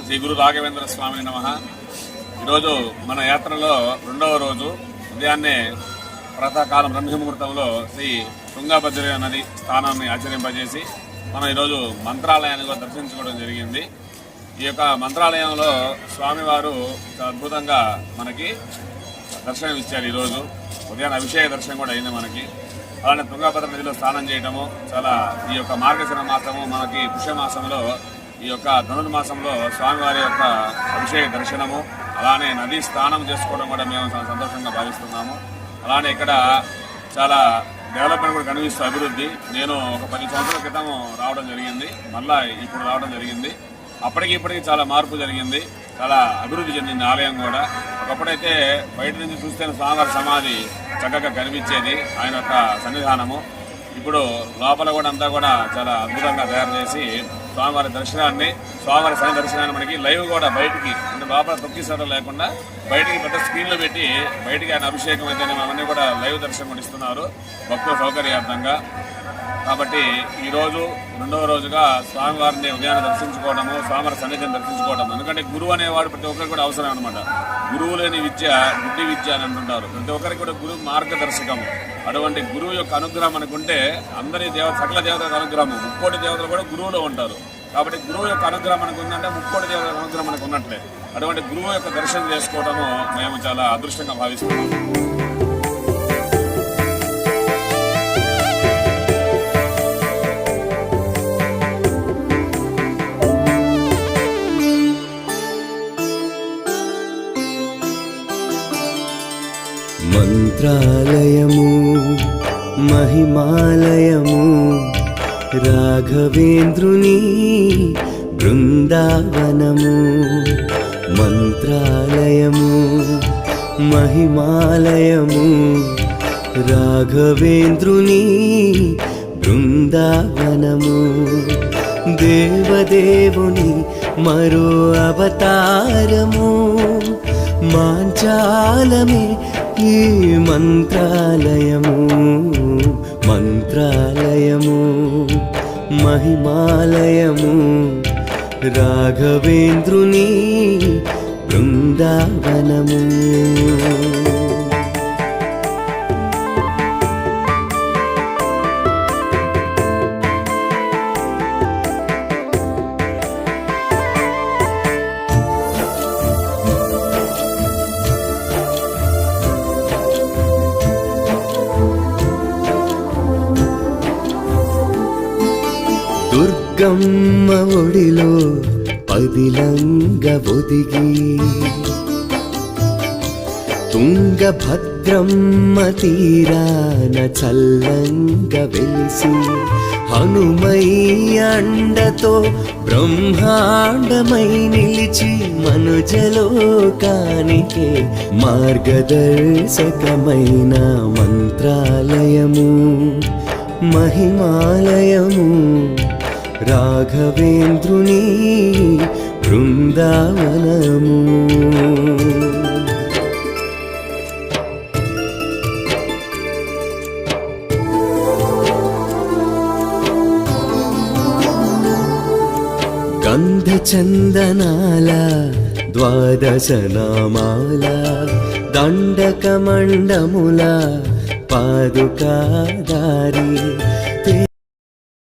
శ్రీ గురు రాఘవేంద్ర స్వామి నమః. ఈరోజు మన యాత్రలో రెండవ రోజు ఉదయాన్నే ప్రాతకాలం బ్రహ్మముహూర్తంలో శ్రీ తుంగభద్ర నది స్థానాన్ని ఆచరింపజేసి మనం ఈరోజు మంత్రాలయాన్ని కూడా దర్శించుకోవడం జరిగింది. ఈ యొక్క మంత్రాలయంలో స్వామివారు అద్భుతంగా మనకి దర్శనం ఇచ్చారు. ఈరోజు ఉదయాన్నే అభిషేక దర్శనం కూడా అయింది మనకి. అలానే తుంగభద్ర నదిలో స్నానం చేయడము చాలా ఈ యొక్క మార్గశిర మాసము మనకి పుష్యమాసంలో ఈ యొక్క ధనుర్మాసంలో స్వామివారి యొక్క అభిషేక దర్శనము అలానే నదీ స్నానం చేసుకోవడం కూడా మేము సంతోషంగా భావిస్తున్నాము. అలానే ఇక్కడ చాలా డెవలప్మెంట్ కూడా కనిపిస్తుంది, అభివృద్ధి. నేను ఒక 10 సంవత్సరాల క్రితం రావడం జరిగింది, మళ్ళీ ఇప్పుడు రావడం జరిగింది. అప్పటికి ఇప్పటికి చాలా మార్పు జరిగింది, చాలా అభివృద్ధి చెందింది ఆలయం కూడా. ఒకప్పుడైతే బయట నుంచి చూస్తే స్వామివారి సమాధి చక్కగా కనిపించేది, ఆయన యొక్క సన్నిధానము. ఇప్పుడు లోపల కూడా అంతా కూడా చాలా అద్భుతంగా తయారు చేసి స్వామివారి దర్శనాన్ని, స్వామివారి సన్నిధి దర్శనాన్ని మనకి లైవ్ కూడా బయటికి, అంటే లోపల తొక్కిసడం లేకుండా బయటికి పెద్ద స్క్రీన్లో పెట్టి బయటికి ఆయన అభిషేకం అయితే అవన్నీ కూడా లైవ్ దర్శనం కూడా ఇస్తున్నారు భక్తుల సౌకర్యార్థంగా. కాబట్టి ఈరోజు రెండవ రోజుగా స్వామివారిని ఉదయాన్ని దర్శించుకోవడము, స్వామివారి సన్నిధిని దర్శించుకోవడం. ఎందుకంటే గురువు అనేవాడు ప్రతి ఒక్కరికి కూడా అవసరం అనమాట. గురువు లేని విద్య గుడ్డి విద్య అని అంటుంటారు. ప్రతి ఒక్కరికి కూడా గురువు మార్గదర్శకము. అటువంటి గురువు యొక్క అనుగ్రహం అనుకుంటే అందరి సకల దేవతల అనుగ్రహము, 30 దేవతలు కూడా గురువులో ఉంటారు. కాబట్టి గురువు యొక్క అనుగ్రహం మనకు ఉందంటే 30 దేవతల అనుగ్రహం మనకు ఉన్నట్లే. అటువంటి గురువు యొక్క దర్శనం చేసుకోవడము మేము చాలా అదృష్టంగా భావిస్తున్నాము. మంత్రాలయము మహిమాలయము రాఘవేంద్రుని బృందావనము. మంత్రాలయము మహిమాలయము రాఘవేంద్రుని బృందావనము. దేవదేవుని మరో అవతారము, మాంచాలమే ఈ మంత్రాలయము. మంత్రాలయము మహిమాలయము రాఘవేంద్రుని బృందావనము. దుర్గమ్మ ఒడిలో పదిలంగ ఒదిగి, తుంగభద్రమ్మ తీరాన చల్లంగ వెలిసి, హనుమయ్య అండతో బ్రహ్మాండమై నిలిచి మనుజలోకానికే మార్గదర్శకమైన మంత్రాలయము మహిమాలయము రాఘవేంద్రుని బృందావనము. గంధచందనాల ద్వాదశనామాల దండకమండముల పాదుకాదారి,